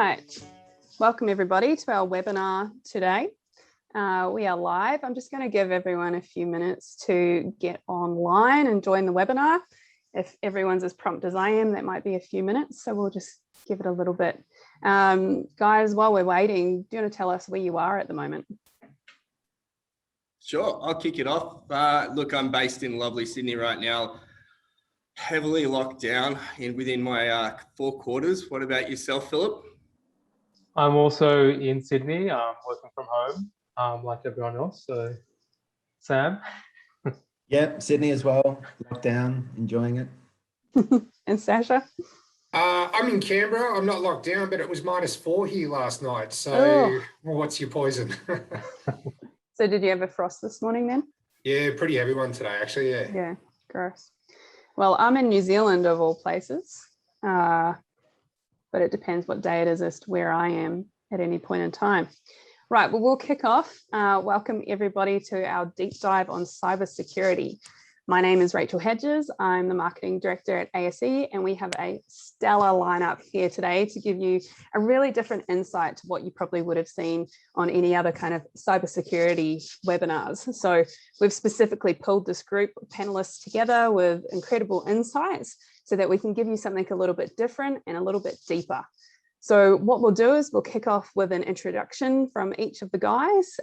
right, welcome everybody to our webinar today. We are live. I'm just going to give everyone a few minutes to get online and join the webinar. If everyone's as prompt as I am, that might be a few minutes, so we'll just give it a little bit. Guys, while we're waiting, do you want to tell us where you are at the moment? Sure, I'll kick it off. Look, I'm based in lovely Sydney right now, heavily locked down within my four quarters. What about yourself, Philip? I'm also in Sydney, working from home, like everyone else. So, Sam? Yep, Sydney as well, locked down, enjoying it. And Sasha? I'm in Canberra. I'm not locked down, but it was -4 here last night. So, well, what's your poison? So did you have a frost this morning then? Yeah, pretty heavy one today, actually, yeah. Yeah, gross. Well, I'm in New Zealand of all places, but it depends what day it is as to where I am at any point in time. Right, well, we'll kick off. Welcome everybody to our deep dive on cybersecurity. My name is Rachel Hedges. I'm the Marketing Director at ASE, and we have a stellar lineup here today to give you a really different insight to what you probably would have seen on any other kind of cybersecurity webinars. So we've specifically pulled this group of panelists together with incredible insights so that we can give you something a little bit different and a little bit deeper. So what we'll do is we'll kick off with an introduction from each of the guys.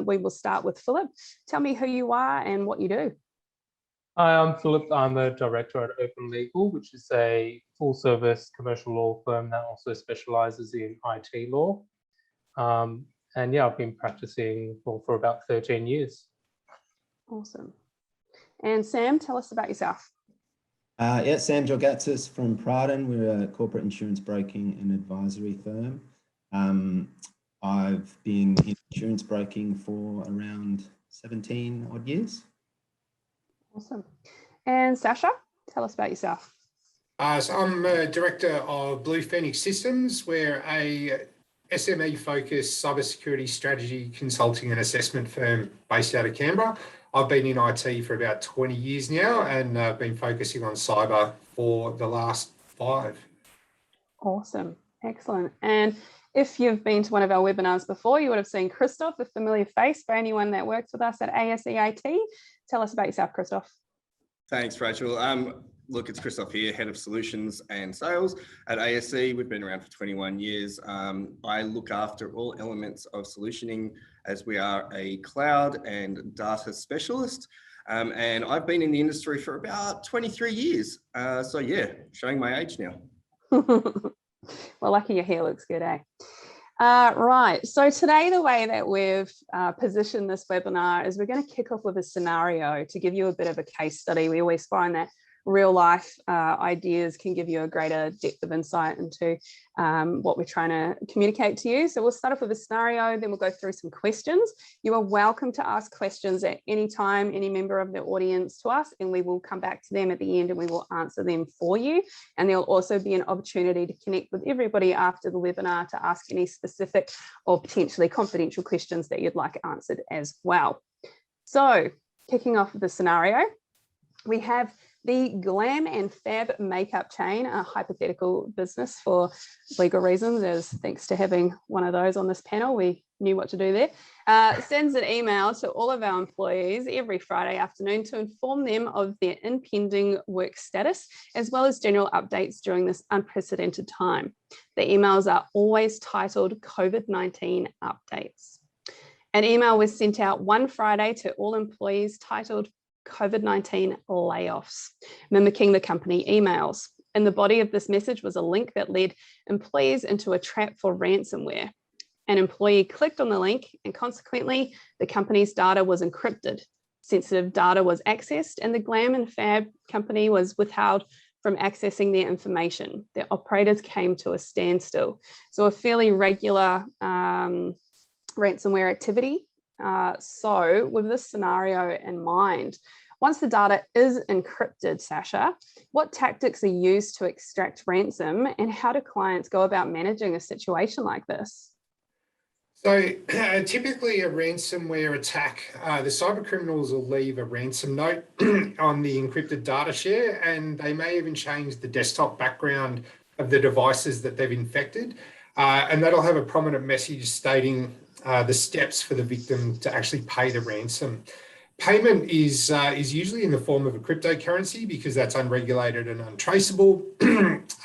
We will start with Philip. Tell me who you are and what you do. Hi, I'm Philip. I'm the director at Open Legal, which is a full-service commercial law firm that also specialises in IT law. And yeah, I've been practicing law for about 13 years. Awesome. And Sam, tell us about yourself. Yeah, Sam Jorgatsis from Pryden. We're a corporate insurance broking and advisory firm. I've been in insurance broking for around 17 odd years. Awesome. And Sasha, tell us about yourself. So I'm a director of Blue Phoenix Systems. We're a SME-focused cybersecurity strategy consulting and assessment firm based out of Canberra. I've been in IT for about 20 years now and been focusing on cyber for the last 5. Awesome. Excellent. And if you've been to one of our webinars before, you would have seen Christoph, a familiar face for anyone that works with us at ASEAT. Tell us about yourself, Christoph. Thanks, Rachel. Look, it's Christoph here, Head of Solutions and Sales at ASE. We've been around for 21 years. I look after all elements of solutioning as we are a cloud and data specialist. And I've been in the industry for about 23 years. So yeah, showing my age now. Well, lucky your hair looks good, eh? Right, so today the way that we've positioned this webinar is we're going to kick off with a scenario to give you a bit of a case study. We always find that real life ideas can give you a greater depth of insight into what we're trying to communicate to you. So we'll start off with a scenario, then we'll go through some questions. You are welcome to ask questions at any time, any member of the audience to us, and we will come back to them at the end and we will answer them for you. And there'll also be an opportunity to connect with everybody after the webinar to ask any specific or potentially confidential questions that you'd like answered as well. So kicking off with the scenario, we have the Glam and Fab makeup chain, a hypothetical business for legal reasons, as thanks to having one of those on this panel, we knew what to do there, sends an email to all of our employees every Friday afternoon to inform them of their impending work status, as well as general updates during this unprecedented time. The emails are always titled COVID-19 updates. An email was sent out one Friday to all employees titled COVID-19 layoffs, mimicking the company emails. In the body of this message was a link that led employees into a trap for ransomware. An employee clicked on the link and consequently the company's data was encrypted. Sensitive data was accessed and the Glam and Fab company was withheld from accessing their information. Their operators came to a standstill. So a fairly regular ransomware activity. So with this scenario in mind, once the data is encrypted, Sasha, what tactics are used to extract ransom and how do clients go about managing a situation like this? So typically a ransomware attack, the cyber criminals will leave a ransom note on the encrypted data share, and they may even change the desktop background of the devices that they've infected. And that'll have a prominent message stating the steps for the victim to actually pay the ransom. Payment is usually in the form of a cryptocurrency because that's unregulated and untraceable.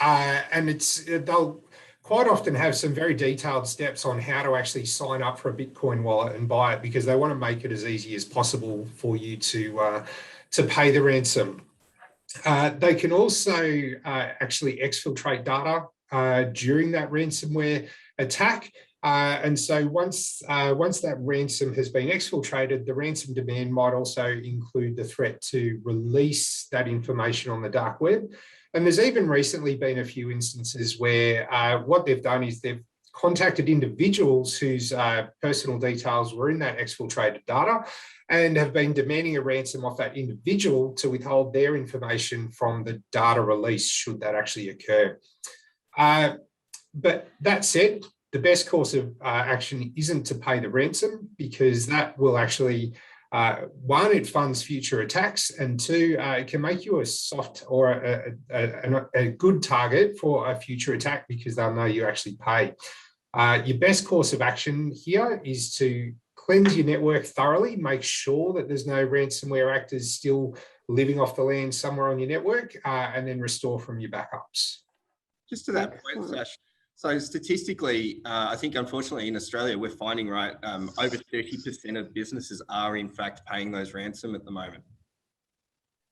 And they'll quite often have some very detailed steps on how to actually sign up for a Bitcoin wallet and buy it, because they want to make it as easy as possible for you to pay the ransom. They can also actually exfiltrate data during that ransomware attack. And so once that ransom has been exfiltrated, the ransom demand might also include the threat to release that information on the dark web. And there's even recently been a few instances where what they've done is they've contacted individuals whose personal details were in that exfiltrated data and have been demanding a ransom off that individual to withhold their information from the data release should that actually occur. But that said, the best course of action isn't to pay the ransom, because that will actually, one, it funds future attacks, and two, it can make you a soft or a good target for a future attack because they'll know you actually pay. Your best course of action here is to cleanse your network thoroughly, make sure that there's no ransomware actors still living off the land somewhere on your network, and then restore from your backups. Just to that point, Sash, so statistically, I think unfortunately in Australia, we're finding over 30% of businesses are in fact paying those ransom at the moment.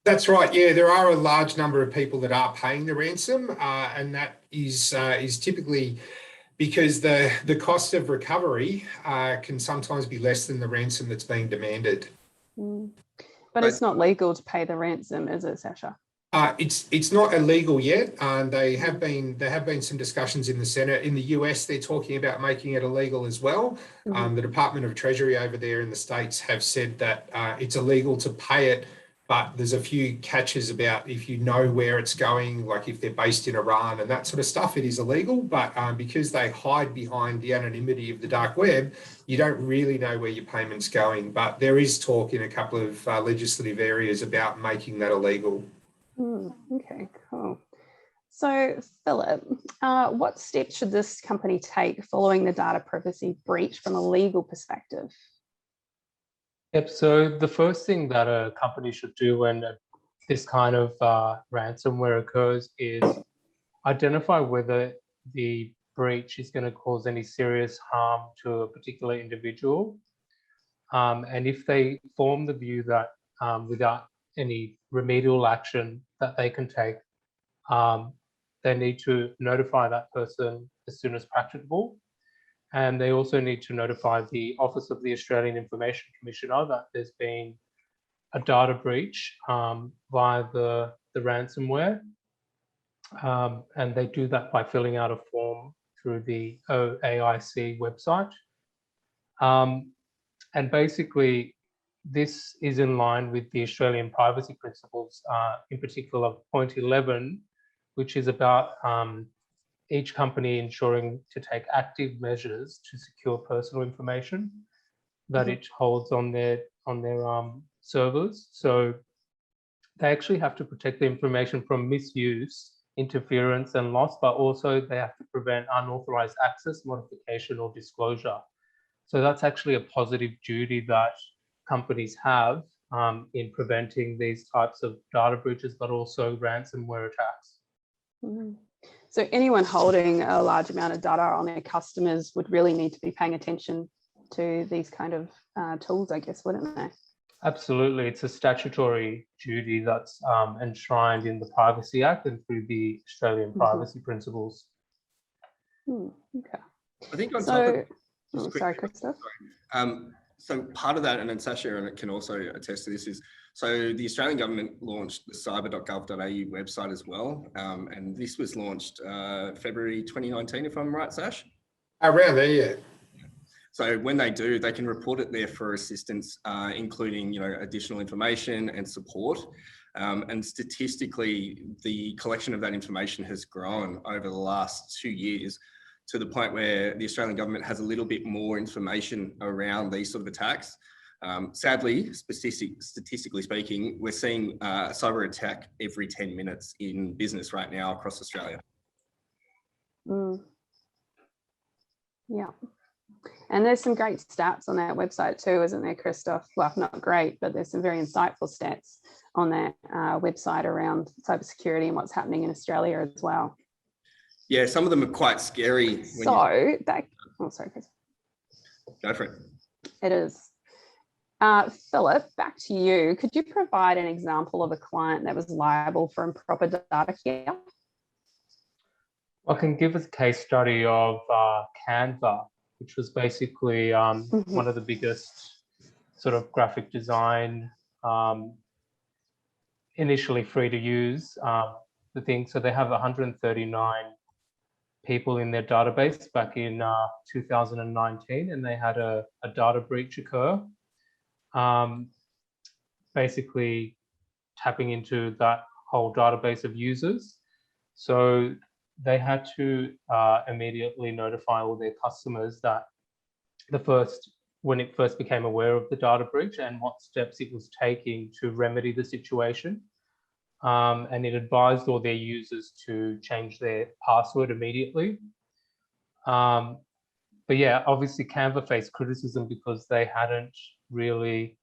That's right. Yeah, there are a large number of people that are paying the ransom, and that is typically because the cost of recovery can sometimes be less than the ransom that's being demanded. But it's not legal to pay the ransom, is it, Sasha? It's not illegal yet. There have been some discussions in the Senate. In the US, they're talking about making it illegal as well. The Department of Treasury over there in the States have said that it's illegal to pay it, but there's a few catches about if you know where it's going, like if they're based in Iran and that sort of stuff, it is illegal. But because they hide behind the anonymity of the dark web, you don't really know where your payment's going. But there is talk in a couple of legislative areas about making that illegal. Okay, cool. So, Philip, what steps should this company take following the data privacy breach from a legal perspective? Yep, so the first thing that a company should do when this kind of ransomware occurs is identify whether the breach is going to cause any serious harm to a particular individual. And if they form the view that without any remedial action that they can take, they need to notify that person as soon as practicable. And they also need to notify the Office of the Australian Information Commissioner that there's been a data breach via the ransomware. And they do that by filling out a form through the OAIC website. And basically, this is in line with the Australian privacy principles, in particular point 11, which is about each company ensuring to take active measures to secure personal information that it holds on their servers. So they actually have to protect the information from misuse, interference, and loss, but also they have to prevent unauthorized access, modification, or disclosure. So that's actually a positive duty that companies have in preventing these types of data breaches, but also ransomware attacks. So anyone holding a large amount of data on their customers would really need to be paying attention to these kind of tools, I guess, wouldn't they? Absolutely. It's a statutory duty that's enshrined in the Privacy Act and through the Australian privacy principles. Okay. I think on So, top of, sorry, Christoph. So part of that, and then Sasha can also attest to this, is so the Australian government launched the cyber.gov.au website as well. And this was launched February 2019, if I'm right, Sash? Around there, yeah. So when they do, they can report it there for assistance, including additional information and support. And statistically, the collection of that information has grown over the last 2 years to the point where the Australian government has a little bit more information around these sort of attacks. Sadly, statistically speaking, we're seeing a cyber attack every 10 minutes in business right now across Australia. Yeah. And there's some great stats on that website too, isn't there, Christoph? Well, not great, but there's some very insightful stats on that website around cybersecurity and what's happening in Australia as well. Yeah, some of them are quite scary. So oh, sorry, Chris. Go for it. It is. Philip, back to you. Could you provide an example of a client that was liable for improper data care? I can give a case study of Canva, which was basically one of the biggest sort of graphic design, initially free to use the thing. So they have 139 people in their database back in 2019, and they had a data breach occur, basically tapping into that whole database of users. So they had to immediately notify all their customers that when it first became aware of the data breach and what steps it was taking to remedy the situation. And it advised all their users to change their password immediately. But yeah, obviously Canva faced criticism because they hadn't really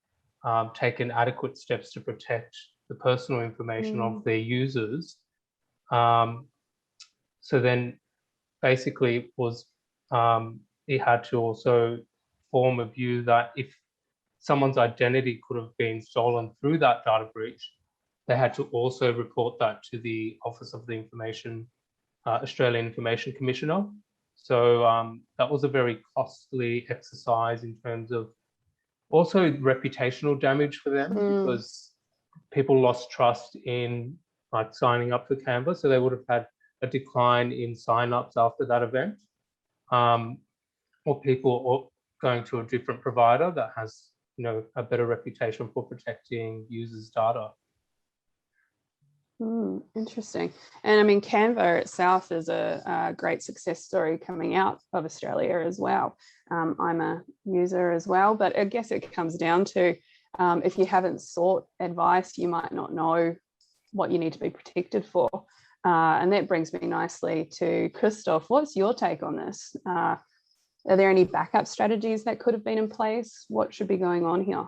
taken adequate steps to protect the personal information of their users. So then basically it was, it had to also form a view that if someone's identity could have been stolen through that data breach, they had to also report that to the Office of the Australian Information Commissioner. So that was a very costly exercise in terms of also reputational damage for them, because people lost trust in like signing up for Canva. So they would have had a decline in signups after that event, or people going to a different provider that has, you know, a better reputation for protecting users' data. Interesting. And I mean, Canva itself is a great success story coming out of Australia as well. I'm a user as well, but I guess it comes down to if you haven't sought advice, you might not know what you need to be protected for. And that brings me nicely to Christoph. What's your take on this? Are there any backup strategies that could have been in place? What should be going on here?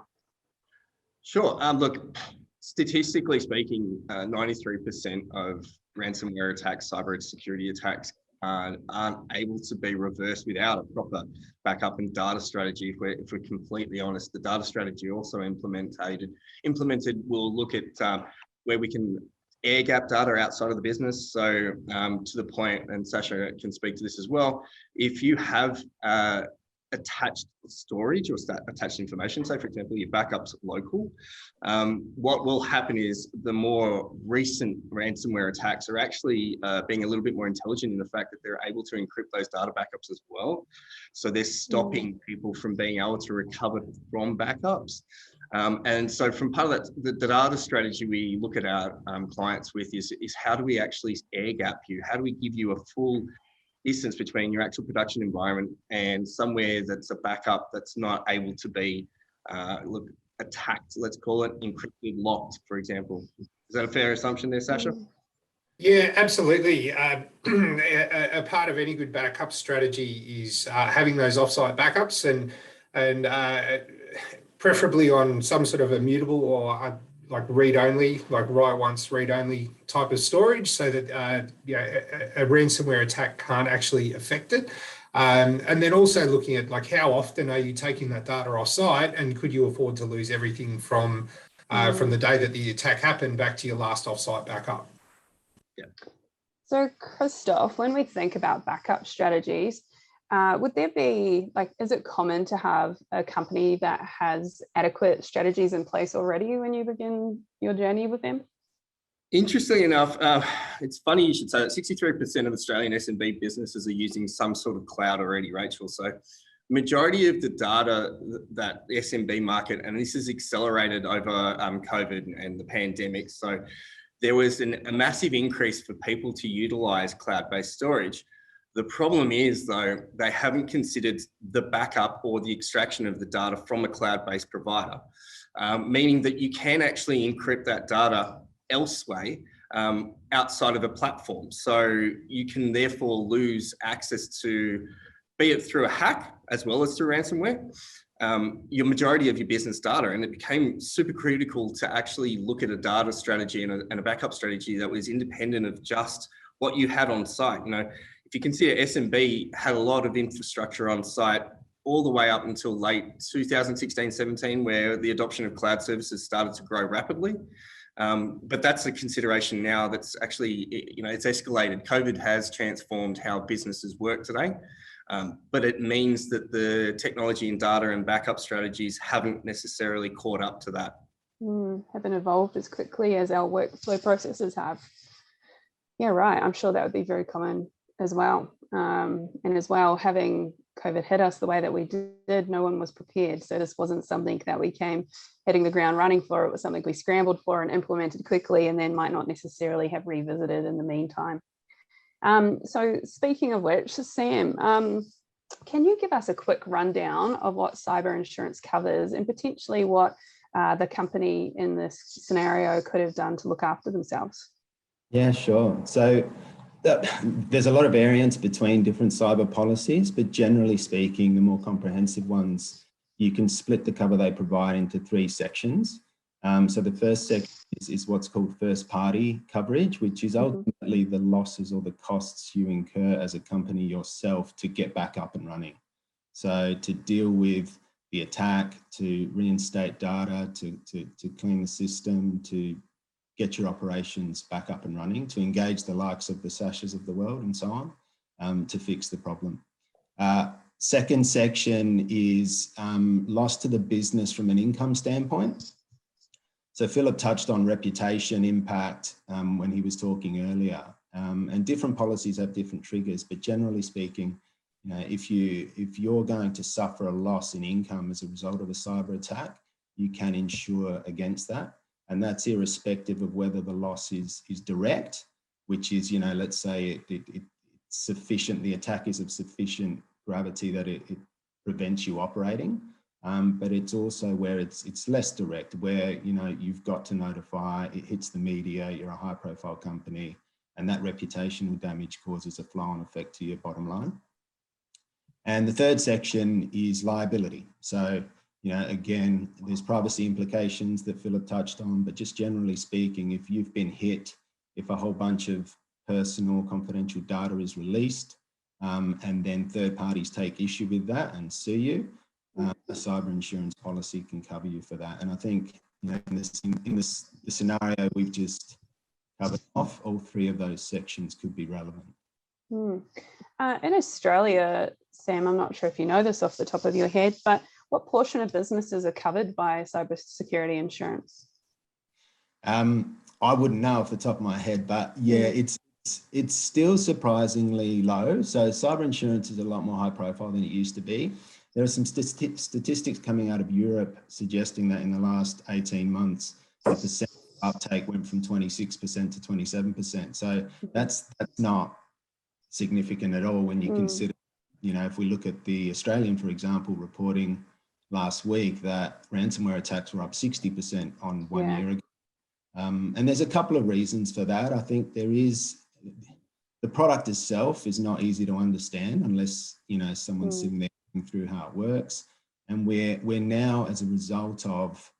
Sure. Look, statistically speaking, 93% of ransomware attacks, cyber security attacks, aren't able to be reversed without a proper backup and data strategy. If we're completely honest, the data strategy also implemented will look at where we can air gap data outside of the business. So to the point, and Sasha can speak to this as well, if you have attached storage or attached information, so for example, your backup's local, what will happen is the more recent ransomware attacks are actually being a little bit more intelligent in the fact that they're able to encrypt those data backups as well. So they're stopping people from being able to recover from backups. And so from part of that, the data strategy we look at our clients with is how do we actually air gap you? How do we give you a full distance between your actual production environment and somewhere that's a backup that's not able to be attacked, let's call it, encrypted, locked, for example. Is that a fair assumption there, Sasha? Yeah, absolutely. A part of any good backup strategy is having those offsite backups and preferably on some sort of immutable or like read-only, like write once, read-only type of storage, so that a ransomware attack can't actually affect it. And then also looking at like how often are you taking that data off-site, and could you afford to lose everything from the day that the attack happened back to your last off-site backup? Yeah. So Christoph, when we think about backup strategies, would there be, like, is it common to have a company that has adequate strategies in place already when you begin your journey with them? Interestingly enough, it's funny you should say that 63% of Australian SMB businesses are using some sort of cloud already, Rachel. So majority of the data that the SMB market, and this is accelerated over COVID and the pandemic. So there was a massive increase for people to utilize cloud-based storage. The problem is, though, they haven't considered the backup or the extraction of the data from a cloud-based provider, meaning that you can actually encrypt that data elsewhere outside of the platform. So you can therefore lose access to be it through a hack as well as through ransomware, your majority of your business data, and it became super critical to actually look at a data strategy and a backup strategy that was independent of just what you had on site. You know, if you consider SMB had a lot of infrastructure on site all the way up until late 2016, 17, where the adoption of cloud services started to grow rapidly. But that's a consideration now that's actually, you know, it's escalated. COVID has transformed how businesses work today. But it means that the technology and data and backup strategies haven't necessarily caught up to that. Haven't evolved as quickly as our workflow processes have. Yeah, right. I'm sure that would be very common as well. And as well, having COVID hit us the way that we did, no one was prepared. So this wasn't something that we came hitting the ground running for. It was something we scrambled for and implemented quickly, and then might not necessarily have revisited in the meantime. So speaking of which, Sam, can you give us a quick rundown of what cyber insurance covers and potentially what the company in this scenario could have done to look after themselves? Yeah, sure. So there's a lot of variance between different cyber policies, but generally speaking, the more comprehensive ones, you can split the cover they provide into 3 sections. So the first section is what's called first party coverage, which is ultimately the losses or the costs you incur as a company yourself to get back up and running. So to deal with the attack, to reinstate data, to clean the system, to get your operations back up and running, to engage the likes of the Sashas of the world and so on, to fix the problem. Second section is loss to the business from an income standpoint. So Philip touched on reputation impact when he was talking earlier, and different policies have different triggers, but generally speaking, you know, if you're going to suffer a loss in income as a result of a cyber attack, you can insure against that. And that's irrespective of whether the loss is direct, which is, you know, let's say it's sufficient, the attack is of sufficient gravity that it prevents you operating. But it's also where it's less direct, where, you know, you've got to notify, it hits the media, you're a high profile company, and that reputational damage causes a flow-on effect to your bottom line. And the third section is liability. So, you know, again, there's privacy implications that Philip touched on, but just generally speaking, if you've been hit, if a whole bunch of personal confidential data is released, and then third parties take issue with that and sue you, a cyber insurance policy can cover you for that. And I think, you know, in this scenario we've just covered off, all 3 of those sections could be relevant. In Australia, Sam, I'm not sure if you know this off the top of your head, but what portion of businesses are covered by cybersecurity insurance? I wouldn't know off the top of my head, but yeah, it's still surprisingly low. So cyber insurance is a lot more high profile than it used to be. There are some statistics coming out of Europe suggesting that in the last 18 months, the percent uptake went from 26% to 27%. So that's not significant at all when you consider, you know, if we look at the Australian, for example, reporting last week that ransomware attacks were up 60% on 1 year ago. And there's a couple of reasons for that. I think there is, the product itself is not easy to understand unless, you know, someone's sitting there thinking through how it works. And we're now, as a result of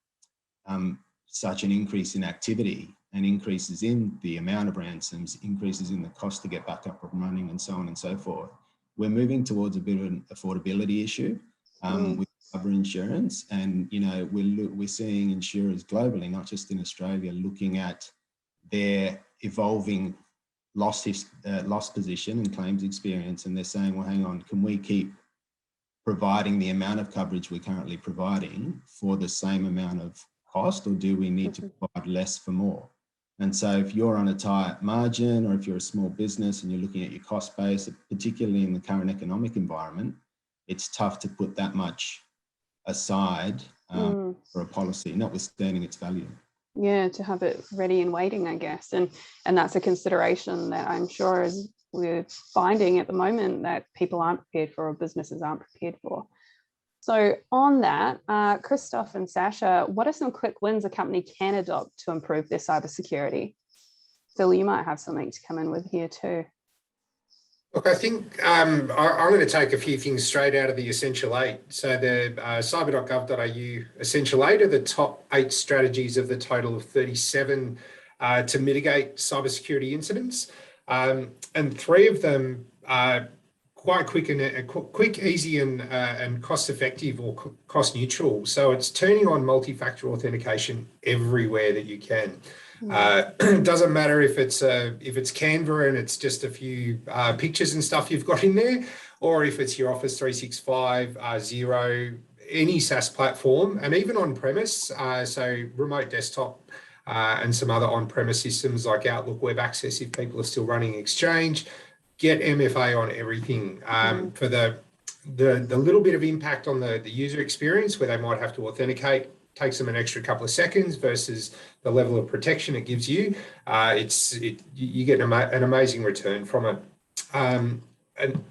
such an increase in activity and increases in the amount of ransoms, increases in the cost to get back up and running and so on and so forth, we're moving towards a bit of an affordability issue with cyber insurance. And, you know, we're seeing insurers globally, not just in Australia, looking at their evolving loss position and claims experience. And they're saying, well, hang on, can we keep providing the amount of coverage we're currently providing for the same amount of cost, or do we need to provide less for more? And so if you're on a tight margin, or if you're a small business and you're looking at your cost base, particularly in the current economic environment, it's tough to put that much aside for a policy, notwithstanding its value. Yeah, to have it ready and waiting, I guess. And that's a consideration that I'm sure is we're finding at the moment that people aren't prepared for, or businesses aren't prepared for. So on that, Christoph and Sasha, what are some quick wins a company can adopt to improve their cybersecurity? Phil, you might have something to come in with here too. Look, I think I'm going to take a few things straight out of the Essential 8. So the cyber.gov.au Essential 8 are the top 8 strategies of the total of 37 to mitigate cybersecurity incidents. And 3 of them are quite quick and quick, easy, and cost-effective or cost-neutral. So it's turning on multi-factor authentication everywhere that you can. It doesn't matter if it's Canva and it's just a few pictures and stuff you've got in there, or if it's your Office 365, Xero, any SaaS platform, and even on-premise, so remote desktop and some other on-premise systems like Outlook Web Access if people are still running Exchange. Get MFA on everything for the little bit of impact on the user experience where they might have to authenticate. Takes them an extra couple of seconds versus the level of protection it gives you. You get an amazing return from it. And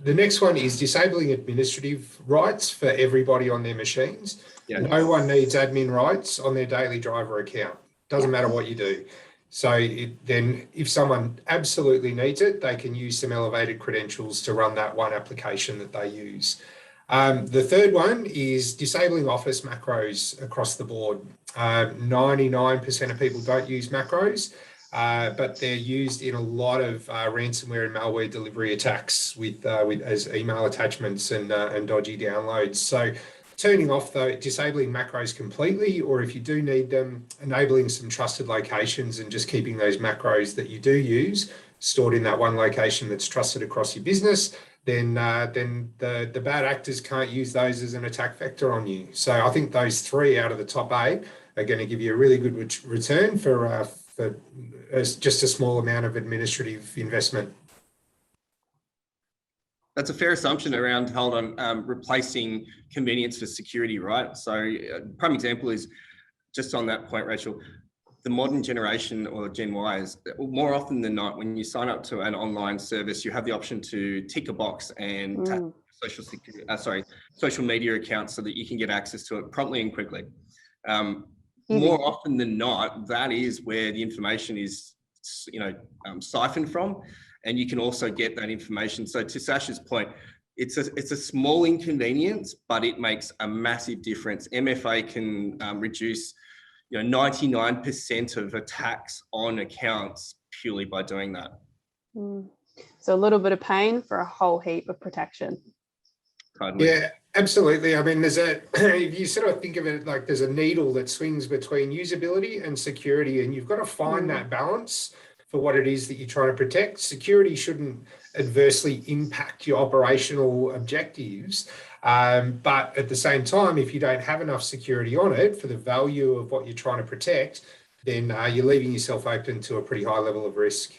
the next one is disabling administrative rights for everybody on their machines. Yeah. No one needs admin rights on their daily driver account. Doesn't matter what you do. So then if someone absolutely needs it, they can use some elevated credentials to run that one application that they use. The third one is disabling Office macros across the board. 99% of people don't use macros, but they're used in a lot of ransomware and malware delivery attacks with as email attachments and dodgy downloads. So turning off disabling macros completely, or if you do need them, enabling some trusted locations and just keeping those macros that you do use stored in that one location that's trusted across your business. Then the bad actors can't use those as an attack vector on you. So I think those 3 out of the top 8 are going to give you a really good return for just a small amount of administrative investment. That's a fair assumption around, replacing convenience for security, right? So prime example is just on that point, Rachel. The modern generation or Gen Y is more often than not, when you sign up to an online service, you have the option to tick a box and tap social media accounts so that you can get access to it promptly and quickly. More often than not, that is where the information is, siphoned from, and you can also get that information. So to Sasha's point, it's a small inconvenience, but it makes a massive difference. MFA can reduce 99% of attacks on accounts purely by doing that. So a little bit of pain for a whole heap of protection. Totally. Yeah, absolutely. I mean, if you sort of think of it like there's a needle that swings between usability and security, and you've got to find that balance for what it is that you're trying to protect. Security shouldn't adversely impact your operational objectives. But at the same time, if you don't have enough security on it for the value of what you're trying to protect, then you're leaving yourself open to a pretty high level of risk.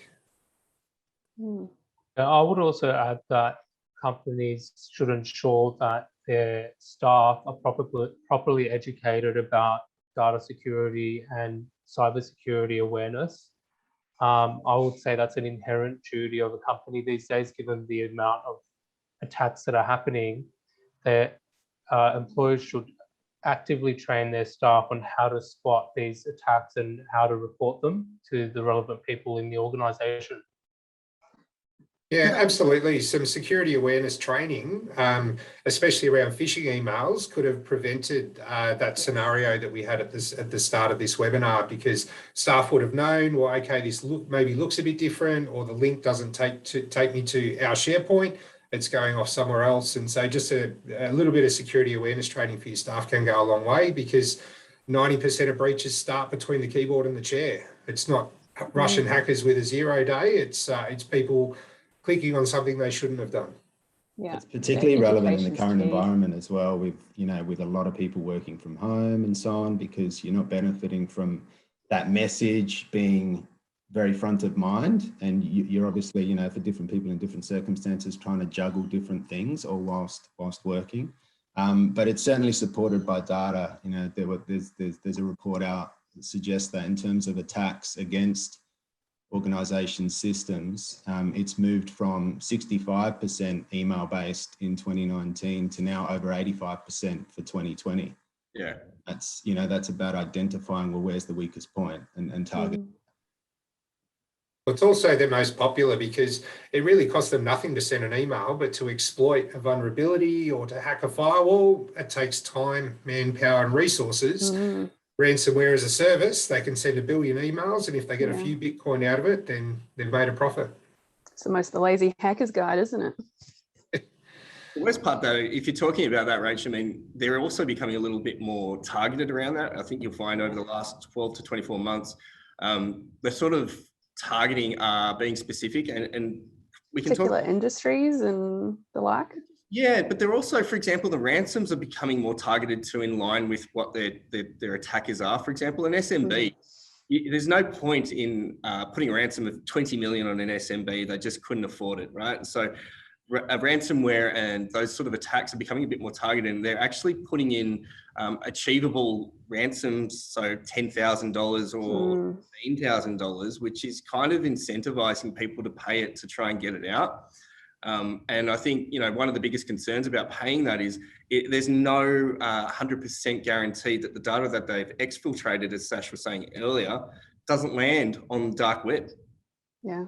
I would also add that companies should ensure that their staff are properly educated about data security and cybersecurity awareness. I would say that's an inherent duty of a company these days, given the amount of attacks that are happening. That employers should actively train their staff on how to spot these attacks and how to report them to the relevant people in the organization. Yeah, absolutely. Some security awareness training, especially around phishing emails, could have prevented that scenario that we had at the start of this webinar, because staff would have known, well, okay, this maybe looks a bit different, or the link doesn't take me to our SharePoint. It's going off somewhere else. And so just a little bit of security awareness training for your staff can go a long way, because 90% of breaches start between the keyboard and the chair. It's not Russian hackers with a 0 day. It's people clicking on something they shouldn't have done. Yeah, it's particularly relevant in the current environment as well, with with a lot of people working from home and so on, because you're not benefiting from that message being very front of mind, and you're obviously for different people in different circumstances trying to juggle different things all whilst working. But it's certainly supported by data. There's a report out that suggests that in terms of attacks against organisation systems, it's moved from 65% email based in 2019 to now over 85% for 2020. Yeah, that's about identifying, well, where's the weakest point and targeting. It's also the most popular because it really costs them nothing to send an email, but to exploit a vulnerability or to hack a firewall, it takes time, manpower, and resources. Ransomware as a service, they can send 1 billion emails, and if they get a few Bitcoin out of it, then they've made a profit. It's almost the lazy hacker's guide, isn't it? The worst part, though, if you're talking about that, Rach, I mean, they're also becoming a little bit more targeted around that. I think you'll find over the last 12 to 24 months, they're sort of targeting being specific, and we can Particular talk industries and the like. Yeah, but they're also, for example, the ransoms are becoming more targeted to in line with what their attackers are. For example, an SMB, there's no point in putting a ransom of 20 million on an SMB. They just couldn't afford it, right? So a ransomware and those sort of attacks are becoming a bit more targeted, and they're actually putting in achievable ransoms, so $10,000 or $15,000, which is kind of incentivizing people to pay it to try and get it out. And I think, you know, one of the biggest concerns about paying that is there's no 100% guarantee that the data that they've exfiltrated, as Sash was saying earlier, doesn't land on the dark web. Yeah.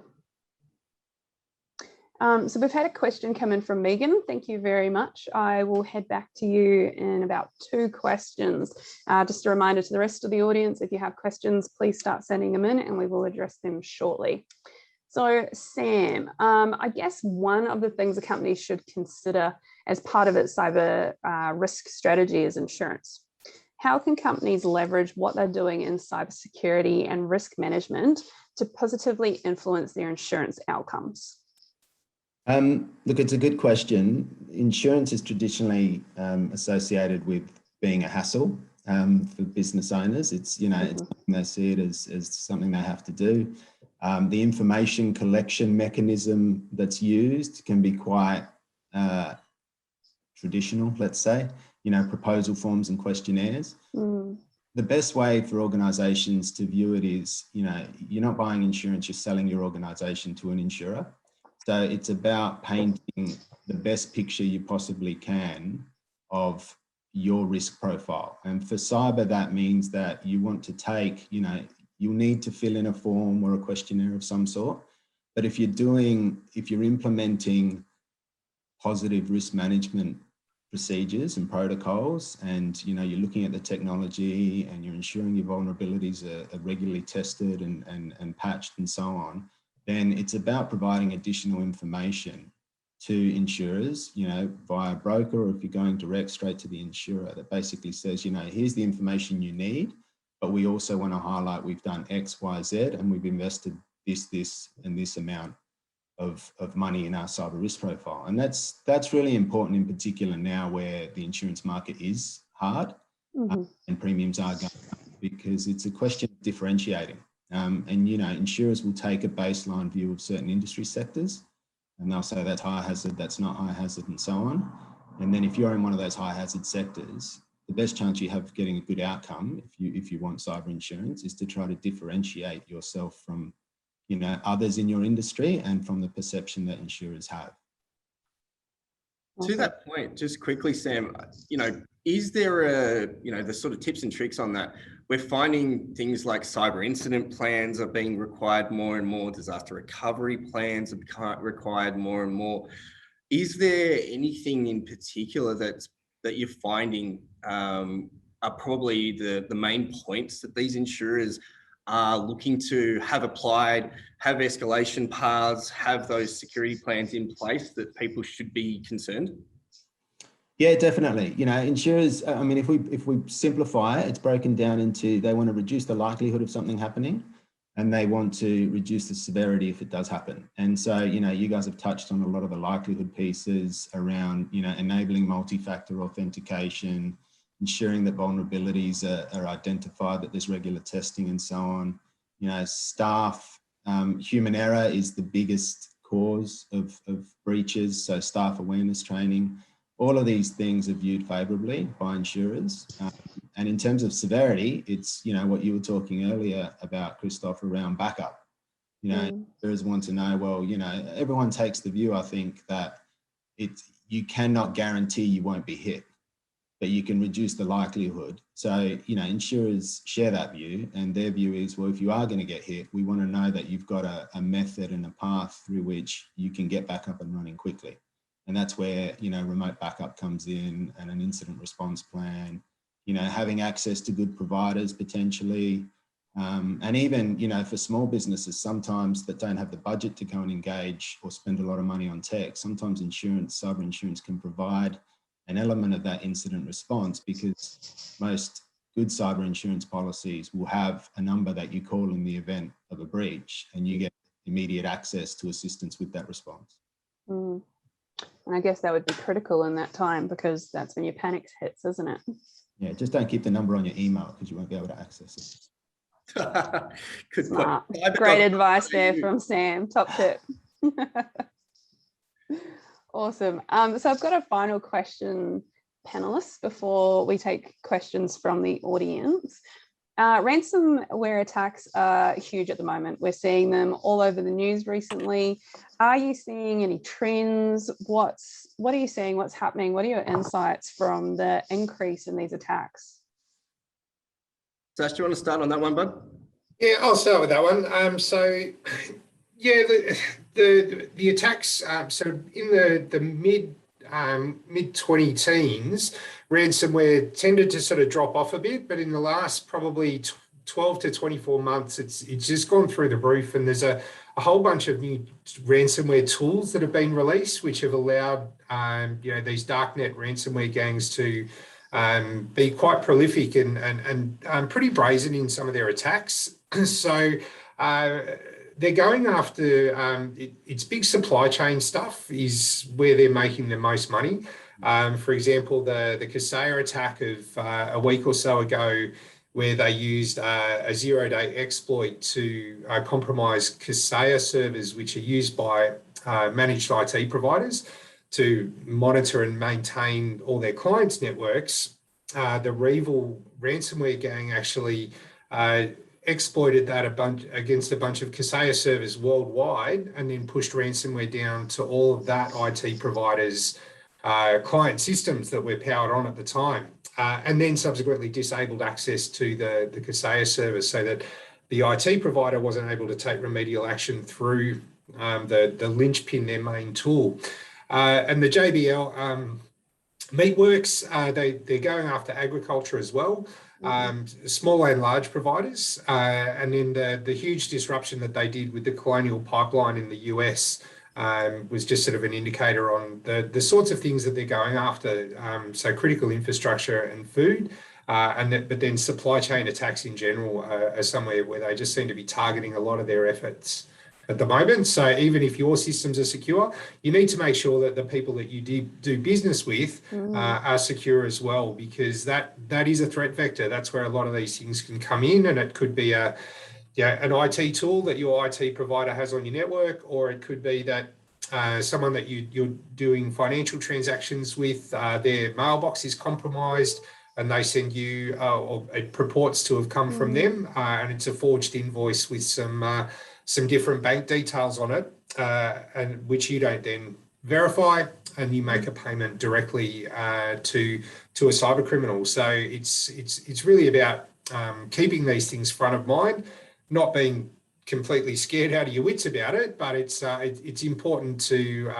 So we've had a question come in from Megan. Thank you very much. I will head back to you in about 2 questions. Just a reminder to the rest of the audience, if you have questions, please start sending them in and we will address them shortly. So Sam, I guess one of the things a company should consider as part of its cyber risk strategy is insurance. How can companies leverage what they're doing in cybersecurity and risk management to positively influence their insurance outcomes? Look, it's a good question. Insurance is traditionally associated with being a hassle for business owners. It's, you know, it's, they see it as something they have to do. The information collection mechanism that's used can be quite traditional, let's say, you know, proposal forms and questionnaires. The best way for organizations to view it is, you know, you're not buying insurance, you're selling your organization to an insurer. So it's about painting the best picture you possibly can of your risk profile. And for cyber, that means that you want to take, you know, you'll need to fill in a form or a questionnaire of some sort. But if you're implementing positive risk management procedures and protocols, and, you know, you're looking at the technology and you're ensuring your vulnerabilities are regularly tested and patched and so on, then it's about providing additional information to insurers, you know, via broker, or if you're going direct straight to the insurer, that basically says, you know, here's the information you need, but we also want to highlight we've done X, Y, Z, and we've invested this, and this amount of money in our cyber risk profile. And that's really important, in particular now where the insurance market is hard and premiums are going up, because it's a question of differentiating. And, you know, insurers will take a baseline view of certain industry sectors, and they'll say that's high hazard, that's not high hazard, and so on. And then if you're in one of those high hazard sectors, the best chance you have of getting a good outcome, if you want cyber insurance, is to try to differentiate yourself from, you know, others in your industry and from the perception that insurers have. To that point, just quickly, Sam, you know, is there the sort of tips and tricks on that? We're finding things like cyber incident plans are being required more and more, disaster recovery plans are required more and more. Is there anything in particular that you're finding are probably the main points that these insurers are looking to have applied, have escalation paths, have those security plans in place that people should be concerned? Yeah, definitely. You know, insurers, I mean, if we simplify it, it's broken down into, they want to reduce the likelihood of something happening, and they want to reduce the severity if it does happen. And so, you know, you guys have touched on a lot of the likelihood pieces around, you know, enabling multi-factor authentication, ensuring that vulnerabilities are identified, that there's regular testing and so on. You know, staff, human error is the biggest cause of breaches, so staff awareness training. All of these things are viewed favorably by insurers. And in terms of severity, it's, you know, what you were talking earlier about, Christoph, around backup. You know, insurers want to know, well, you know, everyone takes the view, I think, that you cannot guarantee you won't be hit. but you can reduce the likelihood. So, you know, insurers share that view, and their view is, well, if you are going to get hit, we want to know that you've got a method and a path through which you can get back up and running quickly. And that's where, you know, remote backup comes in, and an incident response plan, you know, having access to good providers potentially. And even, you know, for small businesses, sometimes that don't have the budget to go and engage or spend a lot of money on tech, sometimes insurance, cyber insurance can provide an element of that incident response, because most good cyber insurance policies will have a number that you call in the event of a breach, and you get immediate access to assistance with that response. And I guess that would be critical in that time, because that's when your panic hits, isn't it? Yeah, just don't keep the number on your email, because you won't be able to access it. Good Smart. point. Great advice there from Sam. Top tip. Awesome. So I've got a final question, panelists, before we take questions from the audience. Ransomware attacks are huge at the moment. We're seeing them all over the news recently. Are you seeing any trends? What are you seeing? What's happening? What are your insights from the increase in these attacks? Sash, do you want to start on that one, bud? Yeah, I'll start with that one. So, yeah, the attacks. So in the mid 2010s, ransomware tended to sort of drop off a bit, but in the last probably 12 to 24 months, it's just gone through the roof, and there's a whole bunch of new ransomware tools that have been released, which have allowed you know, these darknet ransomware gangs to be quite prolific and pretty brazen in some of their attacks. So they're going after it's big supply chain stuff is where they're making the most money. For example, the Kaseya attack of a week or so ago, where they used a zero-day exploit to compromise Kaseya servers, which are used by managed IT providers to monitor and maintain all their clients' networks. The Revil ransomware gang actually exploited that against a bunch of Kaseya servers worldwide, and then pushed ransomware down to all of that IT providers' client systems that were powered on at the time, and then subsequently disabled access to the Kaseya servers, so that the IT provider wasn't able to take remedial action through the linchpin, their main tool. And the JBL Meatworks, they're going after agriculture as well, small and large providers. And then the huge disruption that they did with the Colonial Pipeline in the US was just sort of an indicator on the sorts of things that they're going after. So critical infrastructure and food, but then supply chain attacks in general are somewhere where they just seem to be targeting a lot of their efforts at the moment. So even if your systems are secure, you need to make sure that the people that you do business with are secure as well, because that is a threat vector. That's where a lot of these things can come in, and it could be an IT tool that your IT provider has on your network, or it could be that someone that you're doing financial transactions with, their mailbox is compromised, and they send you, or it purports to have come from them, and it's a forged invoice with some different bank details on it, and which you don't then verify, and you make a payment directly to a cyber criminal. So it's really about keeping these things front of mind, not being completely scared out of your wits about it, but it's important to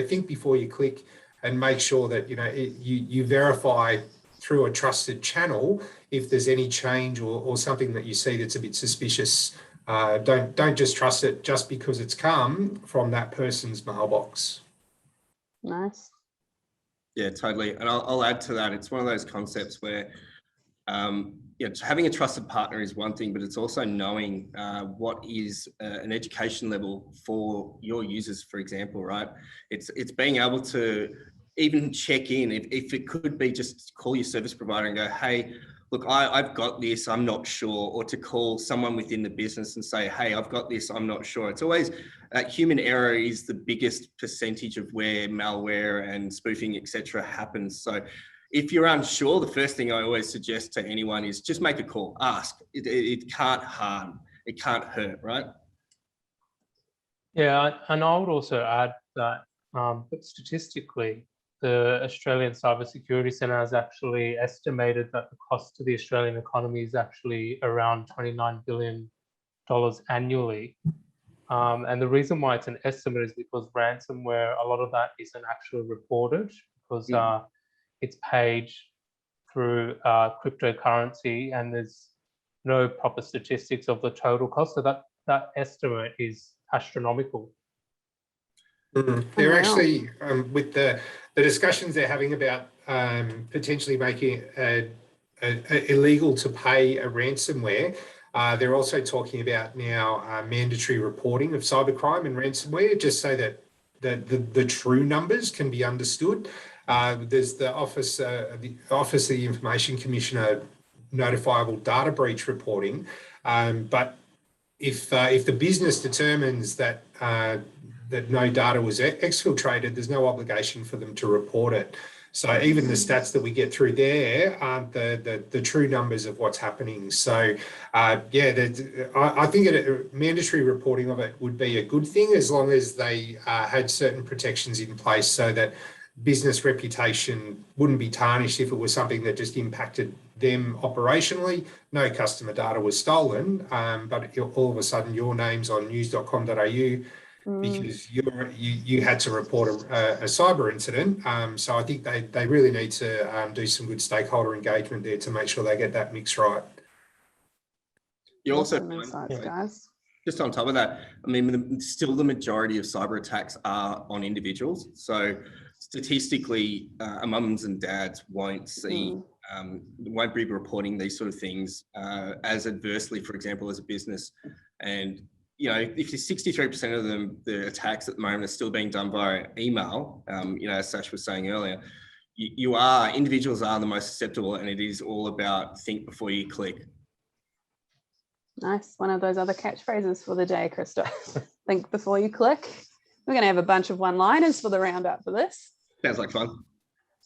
think before you click, and make sure that you verify through a trusted channel if there's any change or something that you see that's a bit suspicious. Don't just trust it just because it's come from that person's mailbox. Nice. Yeah, totally. And I'll add to that. It's one of those concepts where having a trusted partner is one thing, but it's also knowing what is an education level for your users, for example, right? It's being able to even check in, if it could be just call your service provider and go, hey, look, I've got this, I'm not sure, or to call someone within the business and say, hey, I've got this, I'm not sure. It's always human error is the biggest percentage of where malware and spoofing, etc. happens. So if you're unsure, the first thing I always suggest to anyone is just make a call, ask. It can't harm, it can't hurt, right? Yeah, and I would also add that, but statistically, the Australian Cybersecurity Centre has actually estimated that the cost to the Australian economy is actually around $29 billion annually. And the reason why it's an estimate is because ransomware, a lot of that isn't actually reported because it's paid through cryptocurrency, and there's no proper statistics of the total cost. So that estimate is astronomical. They're actually, with the discussions they're having about potentially making it illegal to pay a ransomware, they're also talking about now mandatory reporting of cybercrime and ransomware, just so that the true numbers can be understood. There's the Office of the Information Commissioner notifiable data breach reporting, but if the business determines that that no data was exfiltrated, there's no obligation for them to report it. So even the stats that we get through there aren't the true numbers of what's happening. So yeah, I think mandatory reporting of it would be a good thing, as long as they had certain protections in place so that business reputation wouldn't be tarnished if it was something that just impacted them operationally. No customer data was stolen, but all of a sudden your name's on news.com.au because you had to report a cyber incident. So I think they really need to do some good stakeholder engagement there to make sure they get that mix right. You also Awesome insights, guys. just on top of that, I mean, still the majority of cyber attacks are on individuals. So statistically, mums and dads won't see, won't be reporting these sort of things as adversely, for example, as a business. And you know, if 63% of them, the attacks at the moment are still being done via email, you know, as Sash was saying earlier, individuals are the most susceptible, and it is all about think before you click. Nice. One of those other catchphrases for the day, Christoph. Think before you click. We're going to have a bunch of one-liners for the roundup for this. Sounds like fun.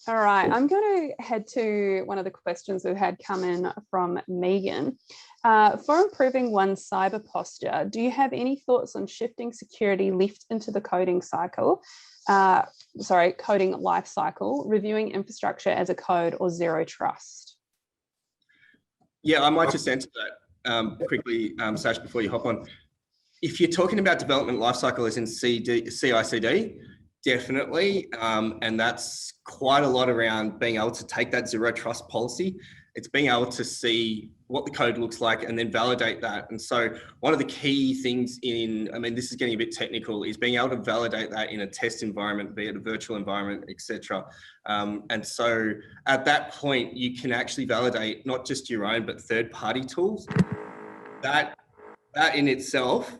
All right, I'm going to head to one of the questions we've had come in from Megan. For improving one's cyber posture, do you have any thoughts on shifting security left into the coding cycle? Coding life cycle, reviewing infrastructure as a code, or zero trust? Yeah, I might just answer that quickly, Sash, before you hop on. If you're talking about development lifecycle as in CI/CD, definitely, and that's quite a lot around being able to take that zero trust policy. It's being able to see what the code looks like and then validate that. And so one of the key things I mean, this is getting a bit technical, is being able to validate that in a test environment, be it a virtual environment, etc. And so at that point, you can actually validate not just your own, but third-party tools. That in itself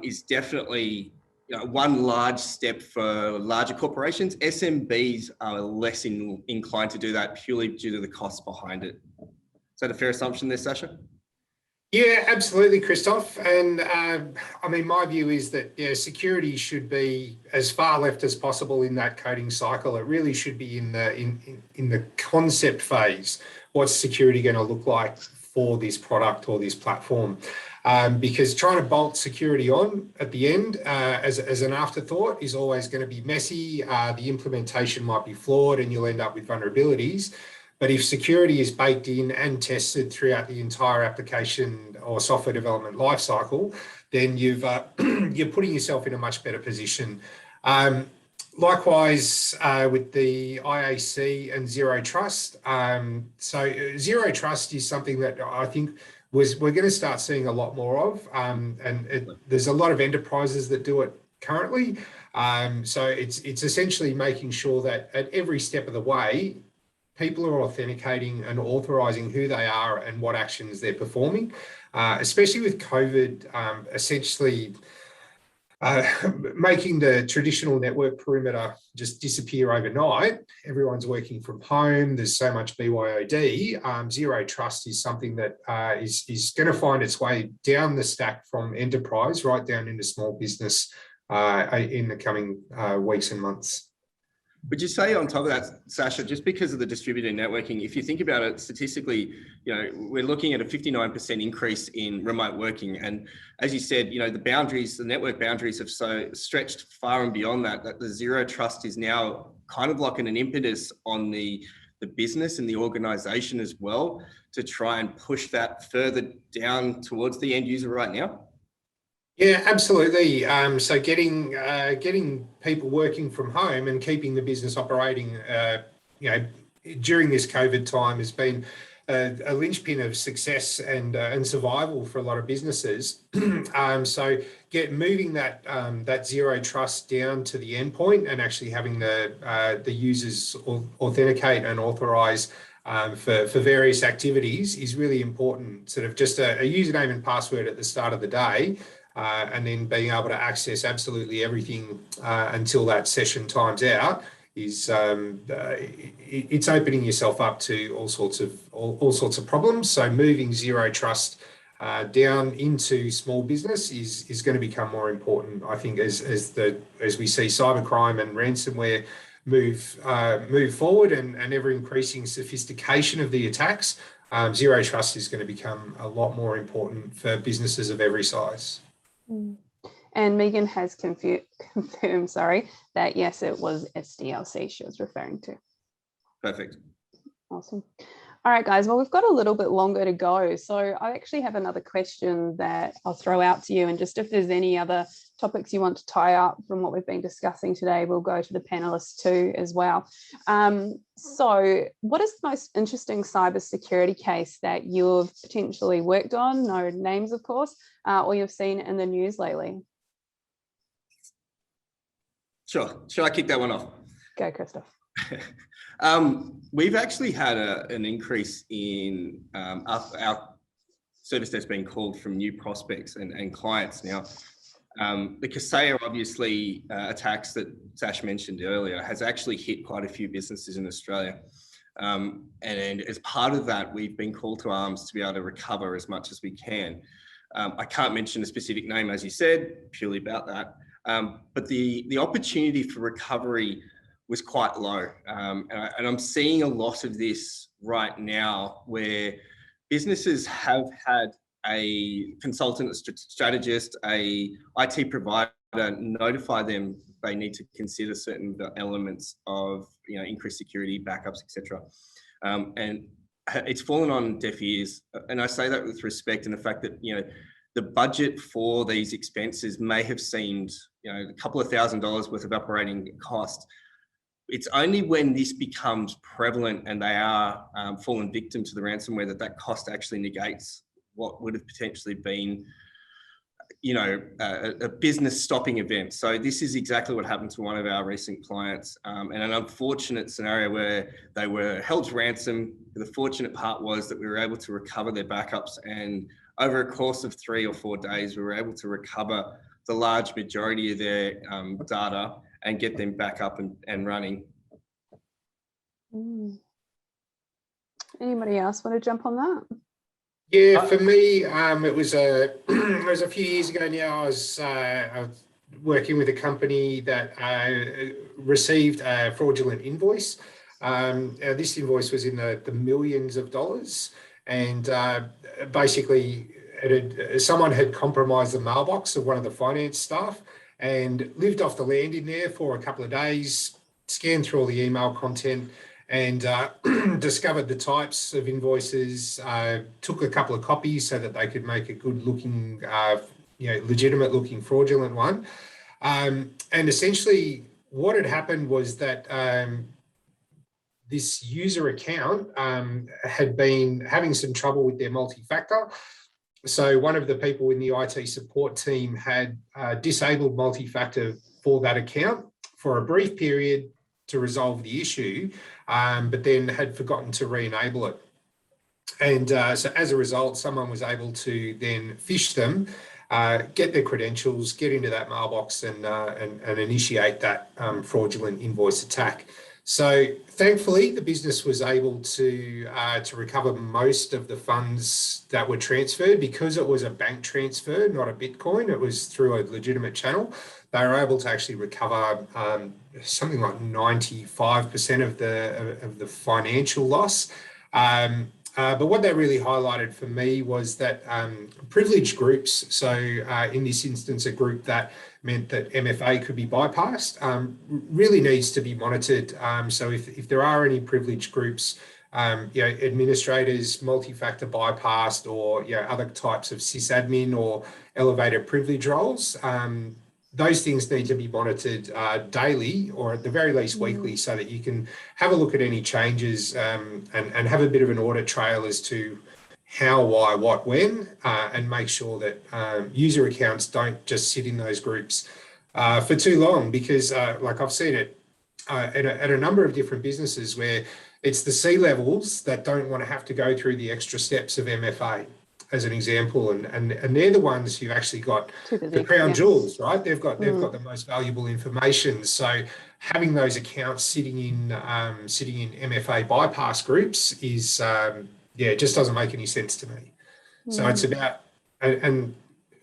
is definitely, you know, one large step for larger corporations. SMBs are less inclined to do that purely due to the costs behind it. Is that a fair assumption there, Sasha? Yeah, absolutely, Christoph. And I mean, my view is that security should be as far left as possible in that coding cycle. It really should be in the concept phase. What's security going to look like for this product or this platform? Because trying to bolt security on at the end as an afterthought is always going to be messy. The implementation might be flawed and you'll end up with vulnerabilities. But if security is baked in and tested throughout the entire application or software development lifecycle, then you're putting yourself in a much better position. Likewise, with the IAC and zero trust. So zero trust is something that I think we're going to start seeing a lot more of. There's a lot of enterprises that do it currently. So it's essentially making sure that at every step of the way, people are authenticating and authorizing who they are and what actions they're performing, especially with COVID, essentially making the traditional network perimeter just disappear overnight. Everyone's working from home. There's so much BYOD. Zero trust is something that is going to find its way down the stack from enterprise right down into small business in the coming weeks and months. Would you say on top of that, Sasha, just because of the distributed networking, if you think about it statistically, we're looking at a 59% increase in remote working. And as you said, the network boundaries have so stretched far and beyond that the zero trust is now kind of like an impetus on the business and the organization as well to try and push that further down towards the end user right now? Yeah, absolutely. So getting people working from home and keeping the business operating, during this COVID time has been a linchpin of success and survival for a lot of businesses. So moving that zero trust down to the endpoint and actually having the users authenticate and authorize for various activities is really important. Sort of just a username and password at the start of the day. And then being able to access absolutely everything until that session times out is it's opening yourself up to all sorts of problems. So moving zero trust down into small business is going to become more important, I think, as we see cybercrime and ransomware move forward and ever increasing sophistication of the attacks. Zero trust is going to become a lot more important for businesses of every size. And Megan has confirmed, that yes, it was SDLC she was referring to. Perfect. Awesome. All right, guys, well, we've got a little bit longer to go. So I actually have another question that I'll throw out to you. And just if there's any other topics you want to tie up from what we've been discussing today, we'll go to the panelists too as well. So what is the most interesting cybersecurity case that you've potentially worked on, no names, of course, or you've seen in the news lately? Sure. Should I kick that one off? Go, Christoph. We've actually had an increase in our service desk being called from new prospects and clients now. The Kaseya, obviously, attacks that Sash mentioned earlier has actually hit quite a few businesses in Australia. And as part of that, we've been called to arms to be able to recover as much as we can. I can't mention a specific name, as you said, purely about that. But the opportunity for recovery was quite low. And I'm seeing a lot of this right now where businesses have had a consultant, a strategist, a IT provider notify them they need to consider certain elements of increased security, backups, etc. And it's fallen on deaf ears. And I say that with respect and the fact that the budget for these expenses may have seemed a couple of $1,000s worth of operating cost. It's only when this becomes prevalent and they are fallen victim to the ransomware that cost actually negates what would have potentially been, a business stopping event. So this is exactly what happened to one of our recent clients, and an unfortunate scenario where they were held to ransom. The fortunate part was that we were able to recover their backups, and over a course of 3 or 4 days, we were able to recover the large majority of their data and get them back up and running. Anybody else want to jump on that? Yeah, for me, it was a few years ago now. I was working with a company that received a fraudulent invoice. This invoice was in the millions of dollars, and basically someone had compromised the mailbox of one of the finance staff and lived off the land in there for a couple of days, scanned through all the email content, and discovered the types of invoices, took a couple of copies so that they could make a good looking, legitimate looking fraudulent one. And essentially what had happened was that this user account had been having some trouble with their multi-factor. So one of the people in the IT support team had disabled multi-factor for that account for a brief period to resolve the issue, but then had forgotten to re-enable it. And so as a result, someone was able to then phish them, get their credentials, get into that mailbox and initiate that fraudulent invoice attack. So thankfully, the business was able to recover most of the funds that were transferred because it was a bank transfer, not a Bitcoin. It was through a legitimate channel. They were able to actually recover something like 95% of the financial loss. But what that really highlighted for me was that privileged groups, so in this instance, a group that meant that MFA could be bypassed, really needs to be monitored. So if there are any privileged groups, administrators, multi-factor bypassed, or other types of sysadmin or elevated privilege roles, those things need to be monitored daily, or at the very least weekly, so that you can have a look at any changes and have a bit of an audit trail as to how, why, what, when, and make sure that user accounts don't just sit in those groups for too long, because like I've seen it at a number of different businesses where it's the C-levels that don't want to have to go through the extra steps of MFA, as an example, and they're the ones who've actually got the crown jewels, right? They've got the most valuable information. So having those accounts sitting in MFA bypass groups is it just doesn't make any sense to me. So it's about and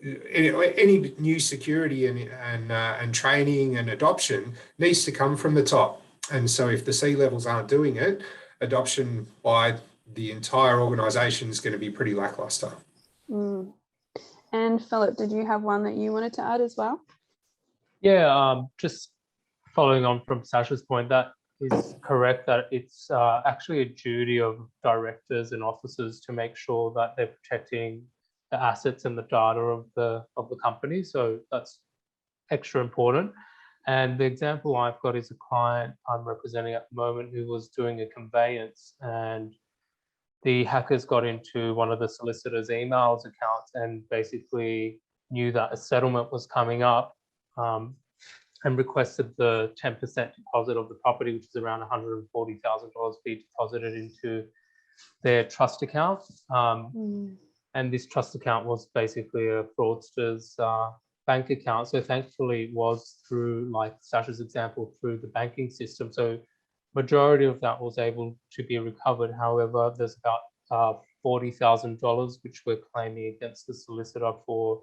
any new security and training and adoption needs to come from the top. And so if the C-levels aren't doing it, adoption by the entire organisation is going to be pretty lackluster. And Philip, did you have one that you wanted to add as well? Yeah, just following on from Sasha's point, that is correct, that it's actually a duty of directors and officers to make sure that they're protecting the assets and the data of the company. So that's extra important. And the example I've got is a client I'm representing at the moment who was doing a conveyance, and the hackers got into one of the solicitor's emails accounts and basically knew that a settlement was coming up, and requested the 10% deposit of the property, which is around $140,000, be deposited into their trust account. And this trust account was basically a fraudster's bank account. So thankfully it was through, like Sasha's example, through the banking system. So majority of that was able to be recovered. However, there's about $40,000 which we're claiming against the solicitor for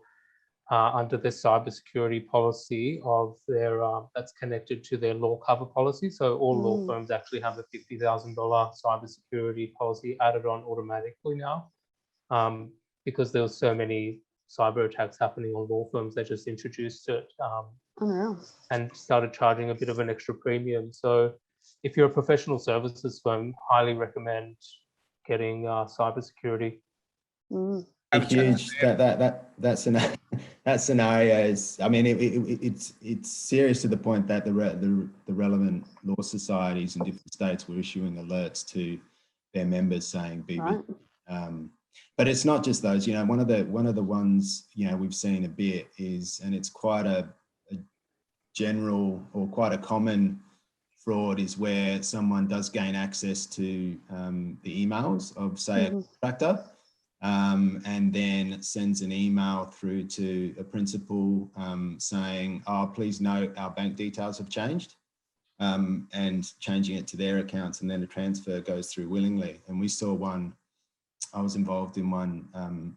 under the cybersecurity policy of their that's connected to their law cover policy. So all law firms actually have a $50,000 cybersecurity policy added on automatically now, because there was so many cyber attacks happening on law firms. They just introduced it and started charging a bit of an extra premium. So if you're a professional services firm, highly recommend getting cybersecurity. Huge. That scenario is, I mean, it's serious to the point that the relevant law societies in different states were issuing alerts to their members saying, but it's not just those. One of the ones we've seen a bit is, and it's quite a general or quite a common fraud, is where someone does gain access to the emails of, say, a contractor, and then sends an email through to a principal saying, "Oh, please note our bank details have changed," and changing it to their accounts, and then a transfer goes through willingly. And we saw one, I was involved in one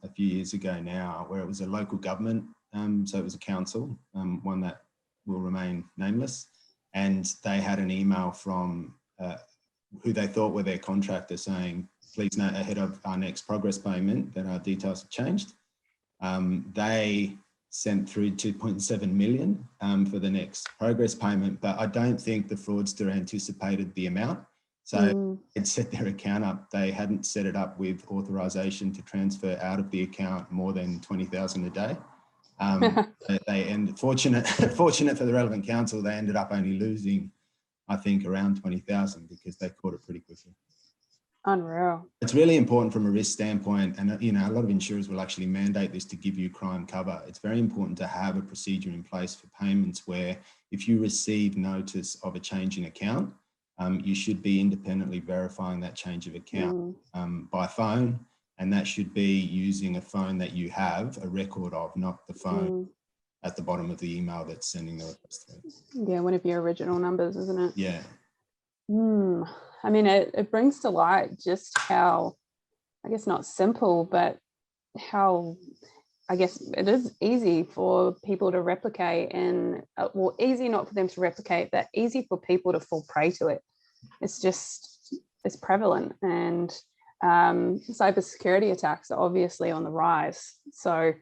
a few years ago now, where it was a local government, so it was a council, one that will remain nameless, and they had an email from who they thought were their contractor saying, "Please note ahead of our next progress payment that our details have changed." They sent through 2.7 million for the next progress payment, but I don't think the fraudster anticipated the amount. So it set their account up. They hadn't set it up with authorization to transfer out of the account more than 20,000 a day. They ended, fortunate for the relevant council, they ended up only losing, I think, around 20,000 because they caught it pretty quickly. Unreal. It's really important from a risk standpoint, and a lot of insurers will actually mandate this to give you crime cover. It's very important to have a procedure in place for payments where if you receive notice of a change in account, you should be independently verifying that change of account by phone, and that should be using a phone that you have a record of, not the phone at the bottom of the email that's sending the request through. Yeah, one of your original numbers, isn't it? Yeah. I mean, it brings to light just how, I guess not simple, but how, I guess it is easy for people to replicate, and well, easy not for them to replicate, but easy for people to fall prey to it. It's prevalent, and cybersecurity attacks are obviously on the rise. So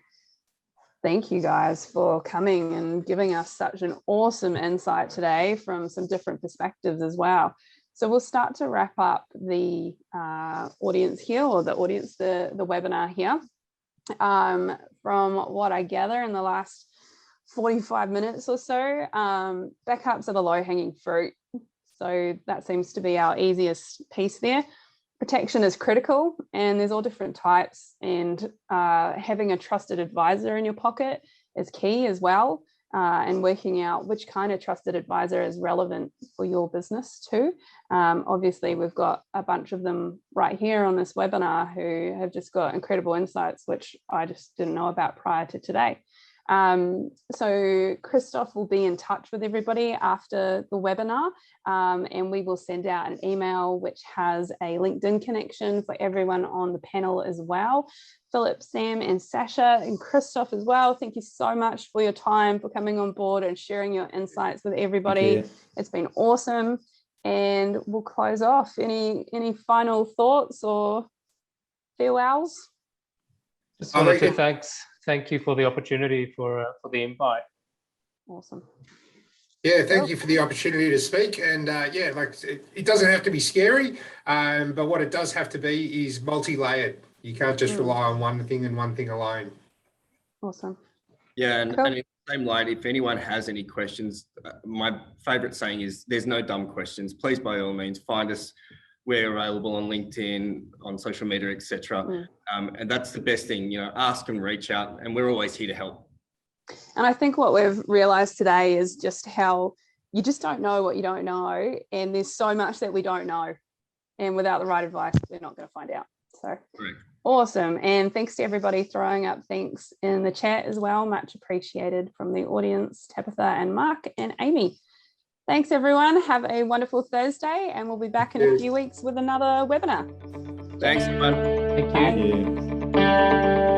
thank you guys for coming and giving us such an awesome insight today from some different perspectives as well. So we'll start to wrap up the audience here, or the audience, the webinar here. From what I gather in the last 45 minutes or so, backups are the low-hanging fruit. So that seems to be our easiest piece there. Protection is critical, and there's all different types, and having a trusted advisor in your pocket is key as well, and working out which kind of trusted advisor is relevant for your business too. Obviously, we've got a bunch of them right here on this webinar who have just got incredible insights, which I just didn't know about prior to today. So Christoph will be in touch with everybody after the webinar, and we will send out an email which has a LinkedIn connection for everyone on the panel as well. Philip, Sam, and Sasha, and Christoph as well, thank you so much for your time, for coming on board and sharing your insights with everybody. It's been awesome, and we'll close off. Any final thoughts or farewells? Just wanted to thank you for the opportunity, for the invite. Awesome. Yeah, thank you for the opportunity to speak. And yeah, like it doesn't have to be scary, but what it does have to be is multi-layered. You can't just rely on one thing and one thing alone. Awesome. Yeah, and, Cool. and in the same light, if anyone has any questions, my favorite saying is there's no dumb questions. Please, by all means, find us. We're available on LinkedIn, on social media, etc. And that's the best thing, ask and reach out, and we're always here to help. And I think what we've realized today is just how you just don't know what you don't know. And there's so much that we don't know. And without the right advice, we're not going to find out. So Correct. Awesome. And thanks to everybody throwing up thanks in the chat as well. Much appreciated from the audience, Tabitha and Mark and Amy. Thanks, everyone. Have a wonderful Thursday, and we'll be back in a few weeks with another webinar. Thanks, everyone. Thank you. Bye.